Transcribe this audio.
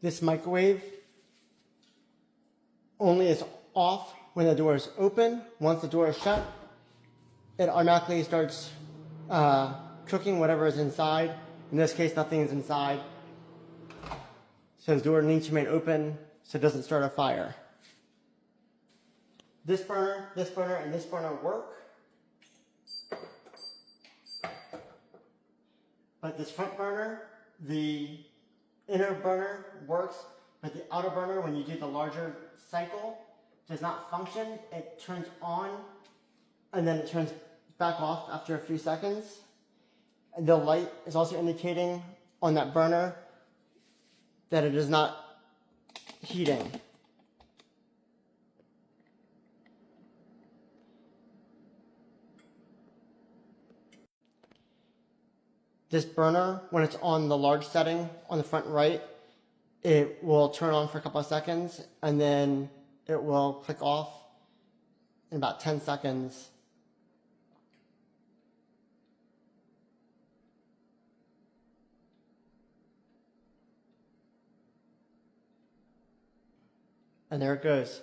This microwave only is off when the door is open. Once the door is shut, it automatically starts cooking whatever is inside. In this case, nothing is inside. So the door needs to remain open so it doesn't start a fire. This burner, and this burner work. But this front burner, the inner burner works, but the outer burner, when you do the larger cycle, does not function. It turns on and then it turns back off after a few seconds. And the light is also indicating on that burner that it is not heating. This burner, when it's on the large setting on the front right, it will turn on for a couple of seconds and then it will click off in about 10 seconds. And there it goes.